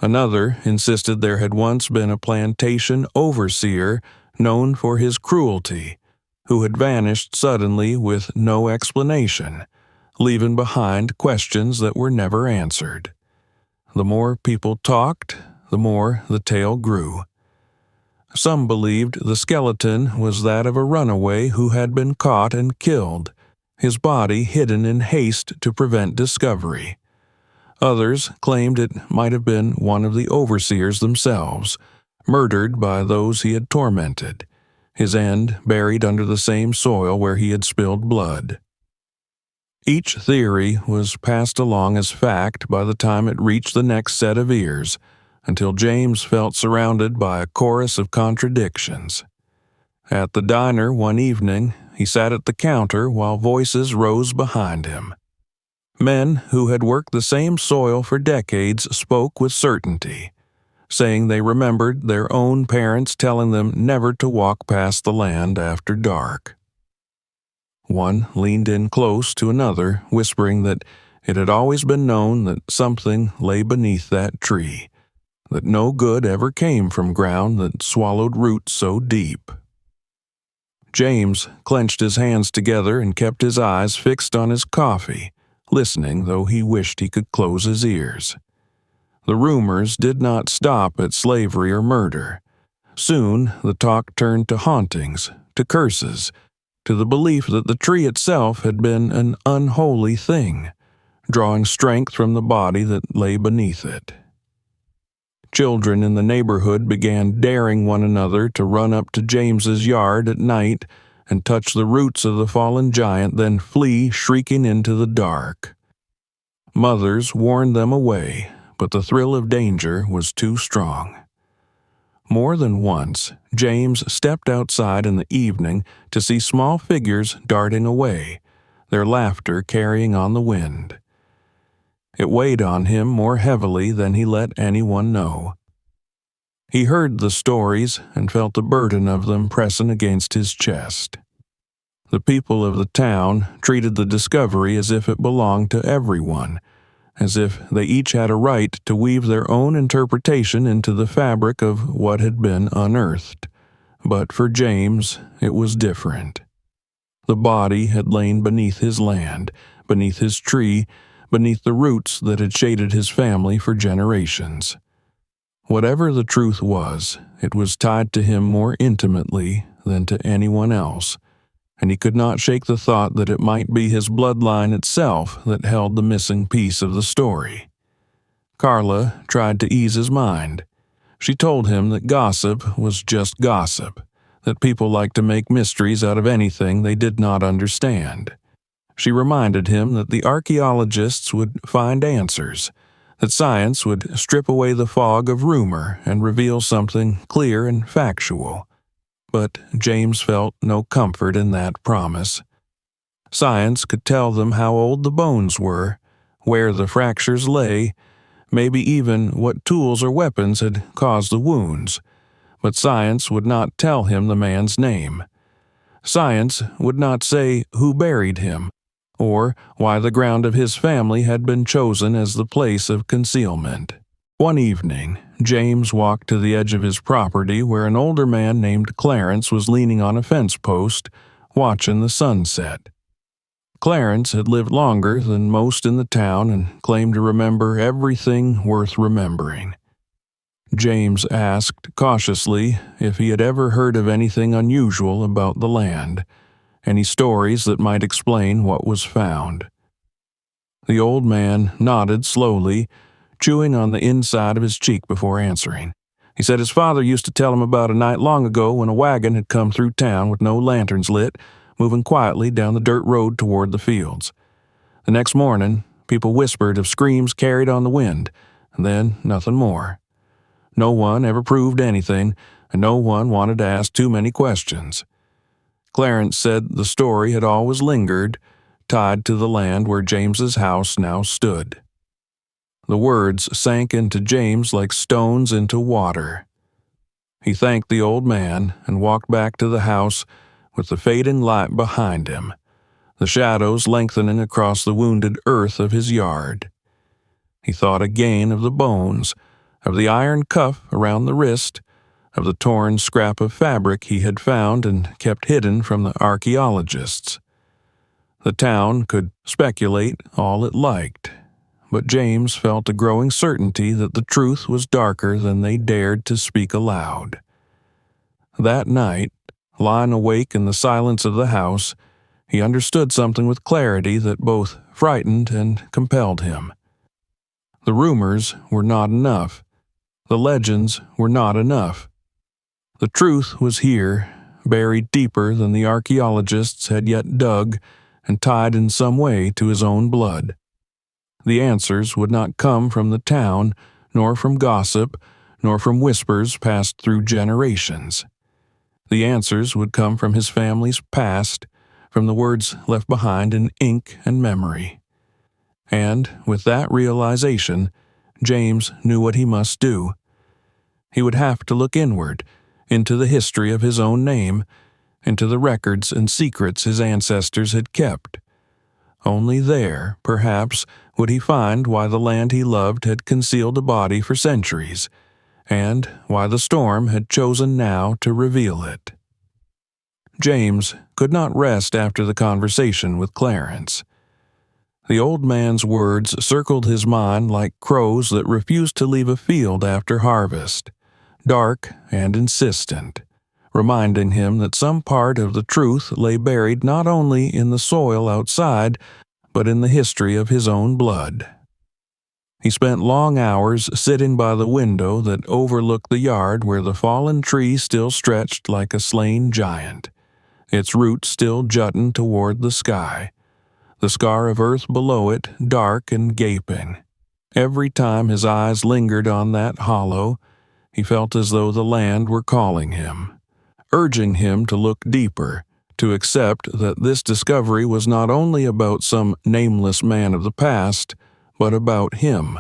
Another insisted there had once been a plantation overseer known for his cruelty, who had vanished suddenly with no explanation, leaving behind questions that were never answered. The more people talked, the more the tale grew. Some believed the skeleton was that of a runaway who had been caught and killed, his body hidden in haste to prevent discovery. Others claimed it might have been one of the overseers themselves, murdered by those he had tormented, his end buried under the same soil where he had spilled blood. Each theory was passed along as fact by the time it reached the next set of ears, until James felt surrounded by a chorus of contradictions. At the diner one evening, he sat at the counter while voices rose behind him. Men who had worked the same soil for decades spoke with certainty, saying they remembered their own parents telling them never to walk past the land after dark. One leaned in close to another, whispering that it had always been known that something lay beneath that tree, that no good ever came from ground that swallowed roots so deep. James clenched his hands together and kept his eyes fixed on his coffee, listening though he wished he could close his ears. The rumors did not stop at slavery or murder. Soon the talk turned to hauntings, to curses, to the belief that the tree itself had been an unholy thing, drawing strength from the body that lay beneath it. Children in the neighborhood began daring one another to run up to James's yard at night and touch the roots of the fallen giant, then flee shrieking into the dark. Mothers warned them away, but the thrill of danger was too strong. More than once, James stepped outside in the evening to see small figures darting away, their laughter carrying on the wind. It weighed on him more heavily than he let anyone know. He heard the stories and felt the burden of them pressing against his chest. The people of the town treated the discovery as if it belonged to everyone, as if they each had a right to weave their own interpretation into the fabric of what had been unearthed. But for James, it was different. The body had lain beneath his land, beneath his tree, beneath the roots that had shaded his family for generations. Whatever the truth was, it was tied to him more intimately than to anyone else, and he could not shake the thought that it might be his bloodline itself that held the missing piece of the story. Carla tried to ease his mind. She told him that gossip was just gossip, that people liked to make mysteries out of anything they did not understand. She reminded him that the archaeologists would find answers, that science would strip away the fog of rumor and reveal something clear and factual. But James felt no comfort in that promise. Science could tell them how old the bones were, where the fractures lay, maybe even what tools or weapons had caused the wounds, but science would not tell him the man's name. Science would not say who buried him, or why the ground of his family had been chosen as the place of concealment. One evening, James walked to the edge of his property where an older man named Clarence was leaning on a fence post, watching the sunset. Clarence had lived longer than most in the town and claimed to remember everything worth remembering. James asked cautiously if he had ever heard of anything unusual about the land, any stories that might explain what was found. The old man nodded slowly, chewing on the inside of his cheek before answering. He said his father used to tell him about a night long ago when a wagon had come through town with no lanterns lit, moving quietly down the dirt road toward the fields. The next morning, people whispered of screams carried on the wind, and then nothing more. No one ever proved anything, and no one wanted to ask too many questions. Clarence said the story had always lingered, tied to the land where James's house now stood. The words sank into James like stones into water. He thanked the old man and walked back to the house with the fading light behind him, the shadows lengthening across the wounded earth of his yard. He thought again of the bones, of the iron cuff around the wrist, of the torn scrap of fabric he had found and kept hidden from the archaeologists. The town could speculate all it liked, but James felt a growing certainty that the truth was darker than they dared to speak aloud. That night, lying awake in the silence of the house, he understood something with clarity that both frightened and compelled him. The rumors were not enough. The legends were not enough. The truth was here, buried deeper than the archaeologists had yet dug, and tied in some way to his own blood. The answers would not come from the town, nor from gossip, nor from whispers passed through generations. The answers would come from his family's past, from the words left behind in ink and memory. And with that realization, James knew what he must do. He would have to look inward, into the history of his own name, into the records and secrets his ancestors had kept. Only there, perhaps, would he find why the land he loved had concealed a body for centuries, and why the storm had chosen now to reveal it. James could not rest after the conversation with Clarence. The old man's words circled his mind like crows that refused to leave a field after harvest, dark and insistent, reminding him that some part of the truth lay buried not only in the soil outside, but in the history of his own blood. He spent long hours sitting by the window that overlooked the yard where the fallen tree still stretched like a slain giant, its roots still jutting toward the sky, the scar of earth below it dark and gaping. Every time his eyes lingered on that hollow, he felt as though the land were calling him, urging him to look deeper, to accept that this discovery was not only about some nameless man of the past, but about him,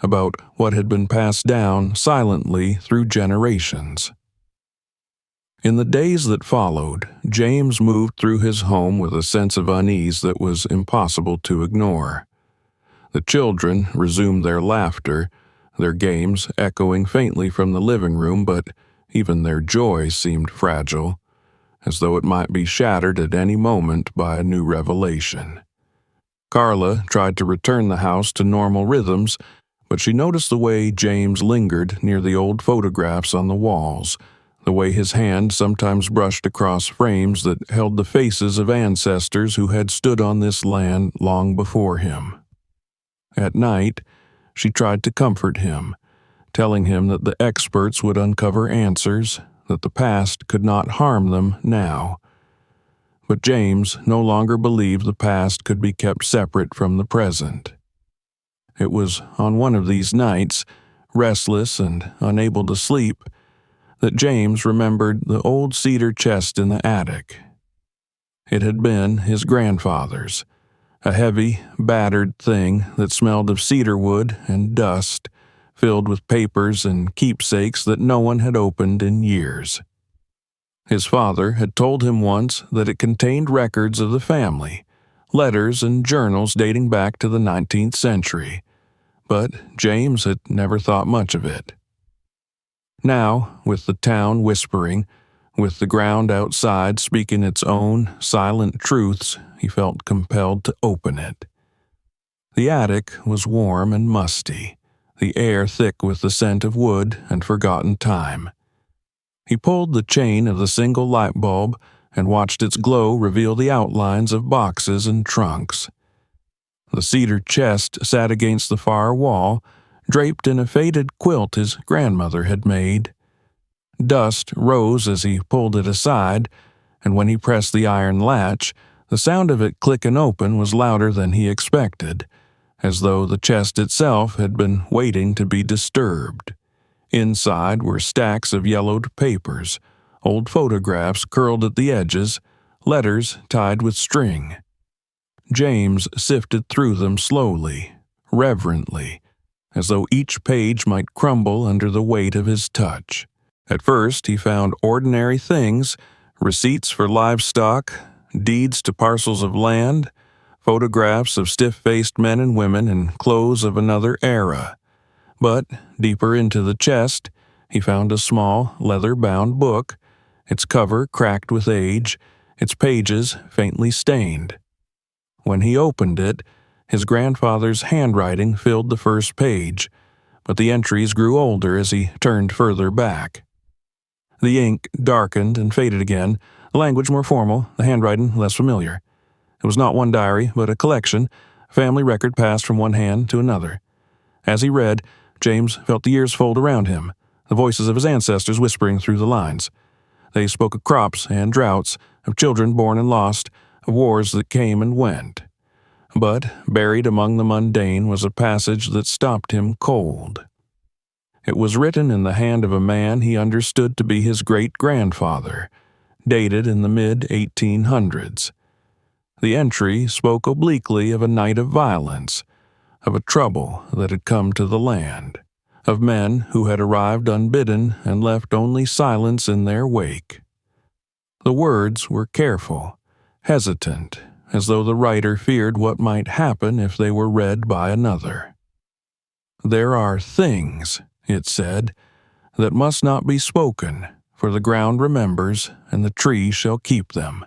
about what had been passed down silently through generations. In the days that followed, James moved through his home with a sense of unease that was impossible to ignore. The children resumed their laughter, their games echoing faintly from the living room, but even their joy seemed fragile, as though it might be shattered at any moment by a new revelation. Carla tried to return the house to normal rhythms, but she noticed the way James lingered near the old photographs on the walls, the way his hand sometimes brushed across frames that held the faces of ancestors who had stood on this land long before him. At night, she tried to comfort him, telling him that the experts would uncover answers, that the past could not harm them now. But James no longer believed the past could be kept separate from the present. It was on one of these nights, restless and unable to sleep, that James remembered the old cedar chest in the attic. It had been his grandfather's, a heavy, battered thing that smelled of cedar wood and dust, filled with papers and keepsakes that no one had opened in years. His father had told him once that it contained records of the family, letters and journals dating back to the 19th century, but James had never thought much of it. Now, with the town whispering, with the ground outside speaking its own silent truths, he felt compelled to open it. The attic was warm and musty, the air thick with the scent of wood and forgotten time. He pulled the chain of the single light bulb and watched its glow reveal the outlines of boxes and trunks. The cedar chest sat against the far wall, draped in a faded quilt his grandmother had made. Dust rose as he pulled it aside, and when he pressed the iron latch, the sound of it clicking open was louder than he expected, as though the chest itself had been waiting to be disturbed. Inside were stacks of yellowed papers, old photographs curled at the edges, letters tied with string. James sifted through them slowly, reverently, as though each page might crumble under the weight of his touch. At first he found ordinary things, receipts for livestock, deeds to parcels of land, photographs of stiff-faced men and women in clothes of another era. But deeper into the chest, he found a small, leather-bound book, its cover cracked with age, its pages faintly stained. When he opened it, his grandfather's handwriting filled the first page, but the entries grew older as he turned further back. The ink darkened and faded again, the language more formal, the handwriting less familiar. It was not one diary, but a collection, a family record passed from one hand to another. As he read, James felt the years fold around him, the voices of his ancestors whispering through the lines. They spoke of crops and droughts, of children born and lost, of wars that came and went. But buried among the mundane was a passage that stopped him cold. It was written in the hand of a man he understood to be his great-grandfather, dated in the mid-1800s. The entry spoke obliquely of a night of violence, of a trouble that had come to the land, of men who had arrived unbidden and left only silence in their wake. The words were careful, hesitant, as though the writer feared what might happen if they were read by another. "There are things," it said, "that must not be spoken, for the ground remembers, and the tree shall keep them."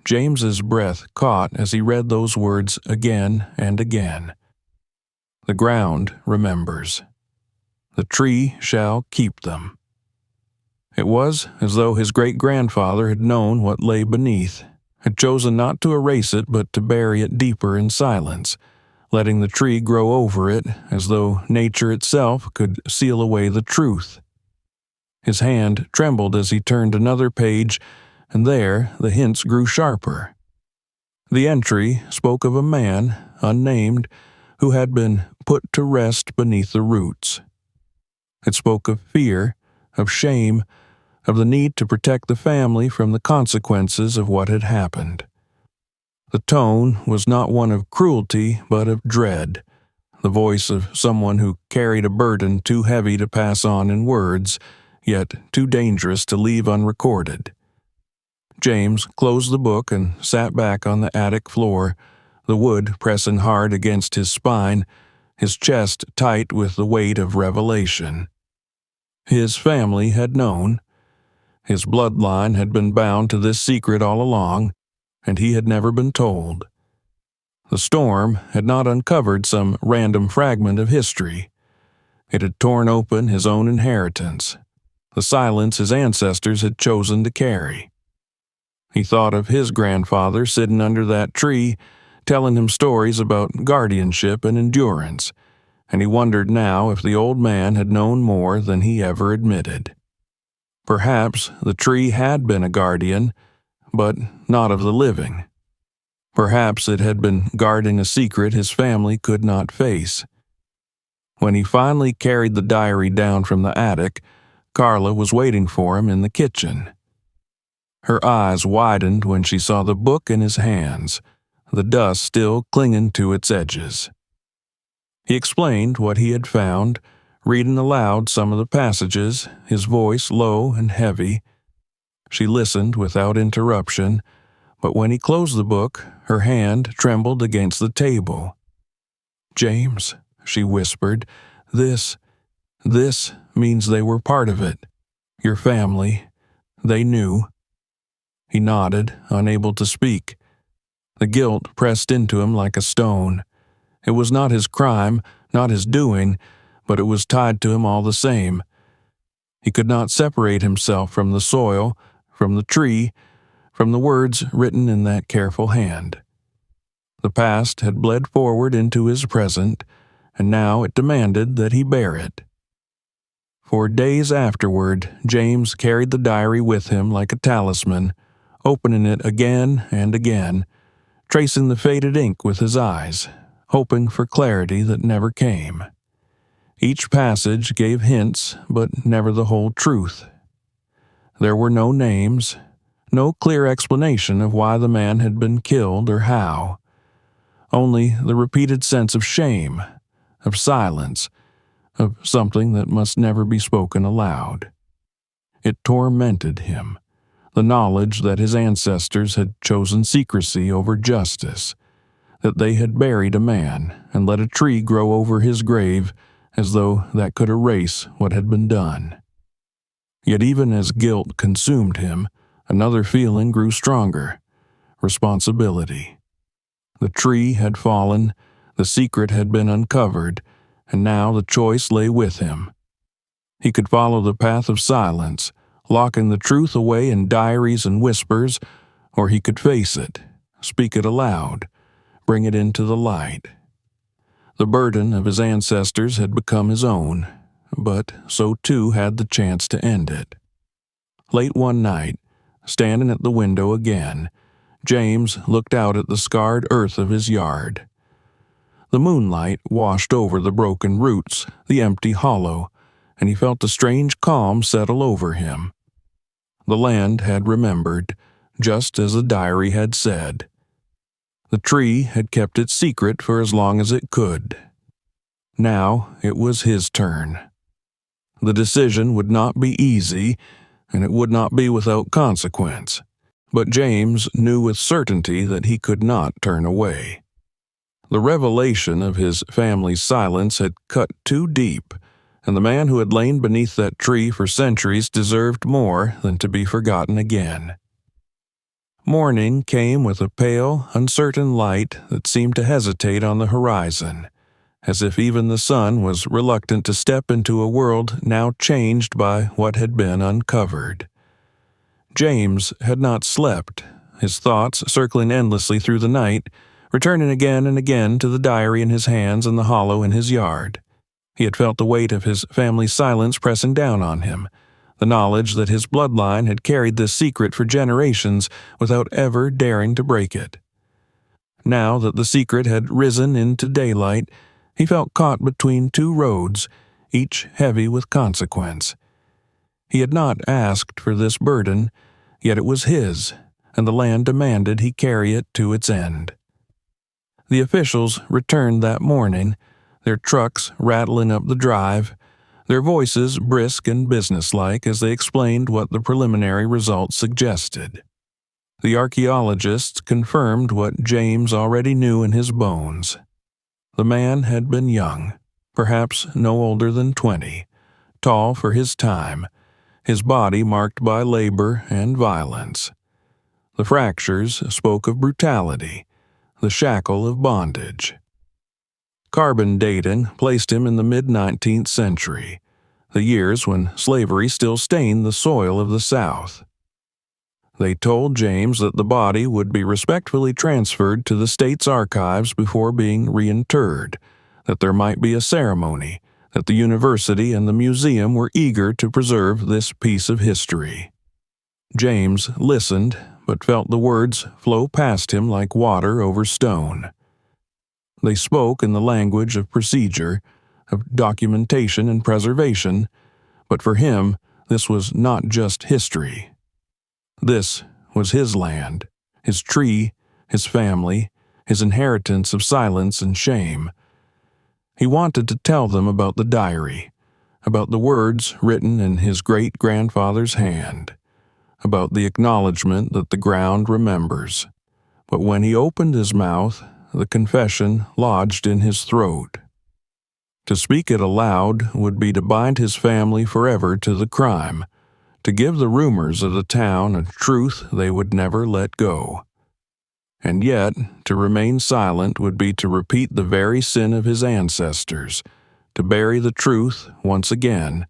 James's breath caught as he read those words again and again. The ground remembers. The tree shall keep them. It was as though his great-grandfather had known what lay beneath, had chosen not to erase it but to bury it deeper in silence, letting the tree grow over it as though nature itself could seal away the truth. His hand trembled as he turned another page, and there the hints grew sharper. The entry spoke of a man, unnamed, who had been put to rest beneath the roots. It spoke of fear, of shame, of the need to protect the family from the consequences of what had happened. The tone was not one of cruelty, but of dread, the voice of someone who carried a burden too heavy to pass on in words, yet too dangerous to leave unrecorded. James closed the book and sat back on the attic floor, the wood pressing hard against his spine, his chest tight with the weight of revelation. His family had known. His bloodline had been bound to this secret all along, and he had never been told. The storm had not uncovered some random fragment of history. It had torn open his own inheritance, the silence his ancestors had chosen to carry. He thought of his grandfather sitting under that tree, telling him stories about guardianship and endurance, and he wondered now if the old man had known more than he ever admitted. Perhaps the tree had been a guardian, but not of the living. Perhaps it had been guarding a secret his family could not face. When he finally carried the diary down from the attic, Carla was waiting for him in the kitchen. Her eyes widened when she saw the book in his hands, the dust still clinging to its edges. He explained what he had found, reading aloud some of the passages, his voice low and heavy. She listened without interruption, but when he closed the book, her hand trembled against the table. "James," she whispered, this means they were part of it. Your family. They knew." He nodded, unable to speak. The guilt pressed into him like a stone. It was not his crime, not his doing, but it was tied to him all the same. He could not separate himself from the soil, from the tree, from the words written in that careful hand. The past had bled forward into his present, and now it demanded that he bear it. For days afterward, James carried the diary with him like a talisman, opening it again and again, tracing the faded ink with his eyes, hoping for clarity that never came. Each passage gave hints, but never the whole truth. There were no names, no clear explanation of why the man had been killed or how. Only the repeated sense of shame, of silence, of something that must never be spoken aloud. It tormented him, the knowledge that his ancestors had chosen secrecy over justice, that they had buried a man and let a tree grow over his grave as though that could erase what had been done. Yet even as guilt consumed him, another feeling grew stronger: responsibility. The tree had fallen, the secret had been uncovered, and now the choice lay with him. He could follow the path of silence, locking the truth away in diaries and whispers, or he could face it, speak it aloud, bring it into the light. The burden of his ancestors had become his own, but so too had the chance to end it. Late one night, standing at the window again, James looked out at the scarred earth of his yard. The moonlight washed over the broken roots, the empty hollow, and he felt a strange calm settle over him. The land had remembered, just as the diary had said. The tree had kept its secret for as long as it could. Now it was his turn. The decision would not be easy, and it would not be without consequence, but James knew with certainty that he could not turn away. The revelation of his family's silence had cut too deep, and the man who had lain beneath that tree for centuries deserved more than to be forgotten again. Morning came with a pale, uncertain light that seemed to hesitate on the horizon, as if even the sun was reluctant to step into a world now changed by what had been uncovered. James had not slept, his thoughts circling endlessly through the night, returning again and again to the diary in his hands and the hollow in his yard. He had felt the weight of his family's silence pressing down on him, the knowledge that his bloodline had carried this secret for generations without ever daring to break it. Now that the secret had risen into daylight, he felt caught between two roads, each heavy with consequence. He had not asked for this burden, yet it was his, and the land demanded he carry it to its end. The officials returned that morning, their trucks rattling up the drive, their voices brisk and businesslike as they explained what the preliminary results suggested. The archaeologists confirmed what James already knew in his bones. The man had been young, perhaps no older than 20, tall for his time, his body marked by labor and violence. The fractures spoke of brutality, the shackle of bondage. Carbon dating placed him in the mid-19th century, the years when slavery still stained the soil of the South. They told James that the body would be respectfully transferred to the state's archives before being reinterred, that there might be a ceremony, that the university and the museum were eager to preserve this piece of history. James listened, but felt the words flow past him like water over stone. They spoke in the language of procedure, of documentation and preservation, but for him, this was not just history. This was his land, his tree, his family, his inheritance of silence and shame. He wanted to tell them about the diary, about the words written in his great-grandfather's hand, about the acknowledgement that the ground remembers. But when he opened his mouth, the confession lodged in his throat. To speak it aloud would be to bind his family forever to the crime, to give the rumors of the town a truth they would never let go. And yet, to remain silent would be to repeat the very sin of his ancestors, to bury the truth once again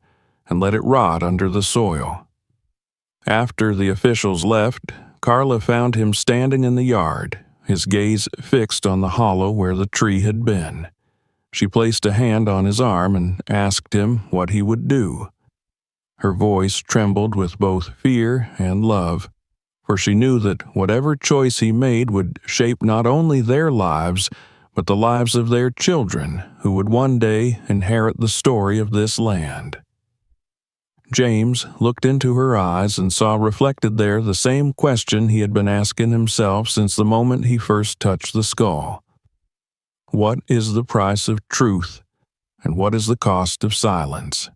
and let it rot under the soil. After the officials left, Carla found him standing in the yard, his gaze fixed on the hollow where the tree had been. She placed a hand on his arm and asked him what he would do. Her voice trembled with both fear and love, for she knew that whatever choice he made would shape not only their lives, but the lives of their children, who would one day inherit the story of this land. James looked into her eyes and saw reflected there the same question he had been asking himself since the moment he first touched the skull. What is the price of truth, and what is the cost of silence?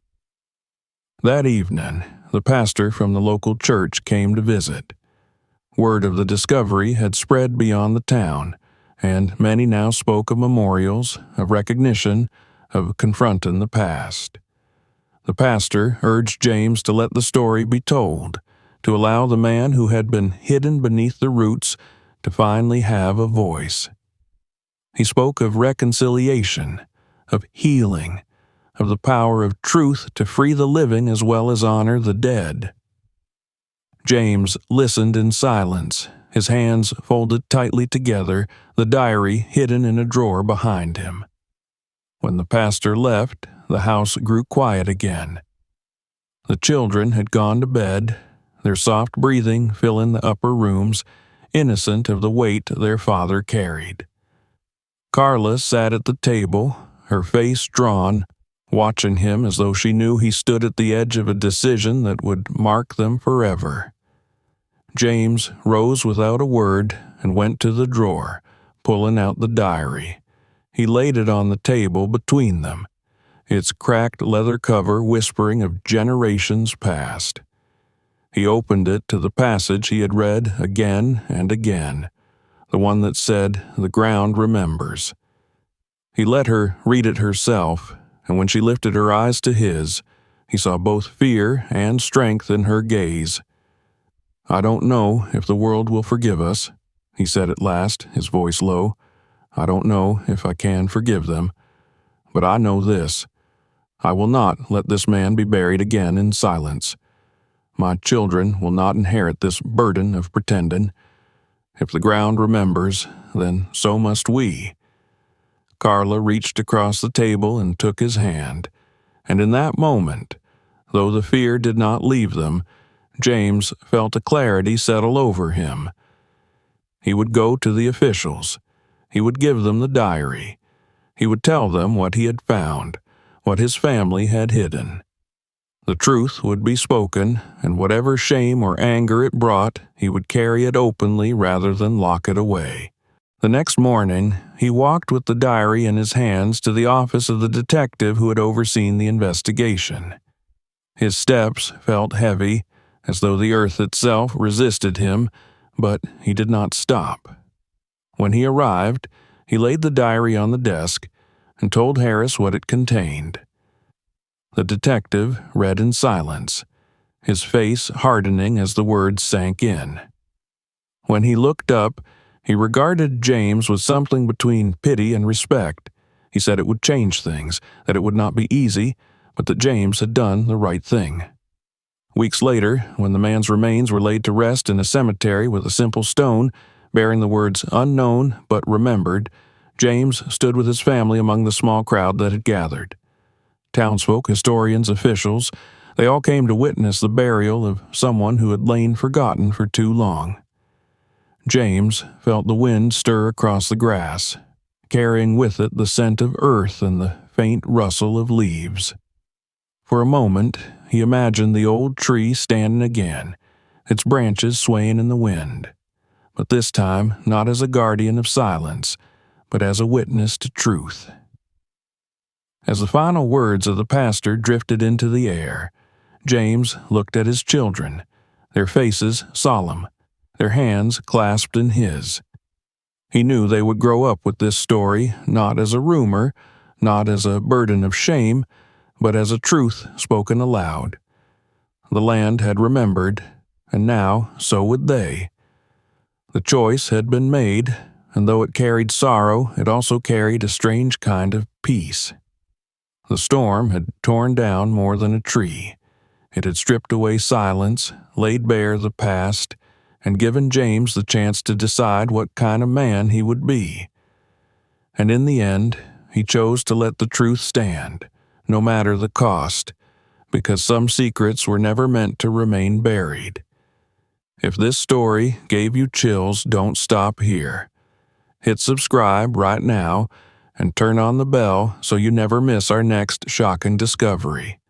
That evening, the pastor from the local church came to visit. Word of the discovery had spread beyond the town, and many now spoke of memorials, of recognition, of confronting the past. The pastor urged James to let the story be told, to allow the man who had been hidden beneath the roots to finally have a voice. He spoke of reconciliation, of healing, of the power of truth to free the living as well as honor the dead. James listened in silence, his hands folded tightly together, the diary hidden in a drawer behind him. When the pastor left, the house grew quiet again. The children had gone to bed, their soft breathing filling the upper rooms, innocent of the weight their father carried. Carla sat at the table, her face drawn, watching him as though she knew he stood at the edge of a decision that would mark them forever. James rose without a word and went to the drawer, pulling out the diary. He laid it on the table between them, its cracked leather cover whispering of generations past. He opened it to the passage he had read again and again, the one that said, "The ground remembers." He let her read it herself, and when she lifted her eyes to his, he saw both fear and strength in her gaze. "I don't know if the world will forgive us," he said at last, his voice low. "I don't know if I can forgive them. But I know this. I will not let this man be buried again in silence. My children will not inherit this burden of pretending. If the ground remembers, then so must we." Carla reached across the table and took his hand, and in that moment, though the fear did not leave them, James felt a clarity settle over him. He would go to the officials. He would give them the diary. He would tell them what he had found, what his family had hidden. The truth would be spoken, and whatever shame or anger it brought, he would carry it openly rather than lock it away. The next morning, he walked with the diary in his hands to the office of the detective who had overseen the investigation. His steps felt heavy, as though the earth itself resisted him, but he did not stop. When he arrived, he laid the diary on the desk and told Harris what it contained. The detective read in silence, his face hardening as the words sank in. When he looked up, he regarded James with something between pity and respect. He said it would change things, that it would not be easy, but that James had done the right thing. Weeks later, when the man's remains were laid to rest in a cemetery with a simple stone bearing the words "unknown but remembered," James stood with his family among the small crowd that had gathered. Townsfolk, historians, officials, they all came to witness the burial of someone who had lain forgotten for too long. James felt the wind stir across the grass, carrying with it the scent of earth and the faint rustle of leaves. For a moment, he imagined the old tree standing again, its branches swaying in the wind, but this time not as a guardian of silence, but as a witness to truth. As the final words of the pastor drifted into the air, James looked at his children, their faces solemn, their hands clasped in his. He knew they would grow up with this story not as a rumor, not as a burden of shame, but as a truth spoken aloud. The land had remembered, and now so would they. The choice had been made, and though it carried sorrow, it also carried a strange kind of peace. The storm had torn down more than a tree. It had stripped away silence, laid bare the past, and given James the chance to decide what kind of man he would be. And in the end, he chose to let the truth stand, no matter the cost, because some secrets were never meant to remain buried. If this story gave you chills, don't stop here. Hit subscribe right now and turn on the bell so you never miss our next shocking discovery.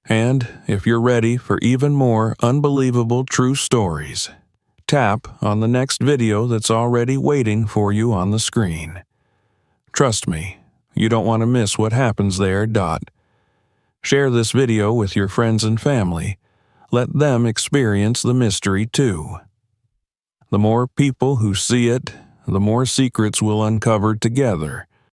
And if you're ready for even more unbelievable true stories, tap on the next video that's already waiting for you on the screen. Trust me, you don't want to miss what happens there. Share this video with your friends and family. Let them experience the mystery too. The more people who see it, the more secrets we'll uncover together.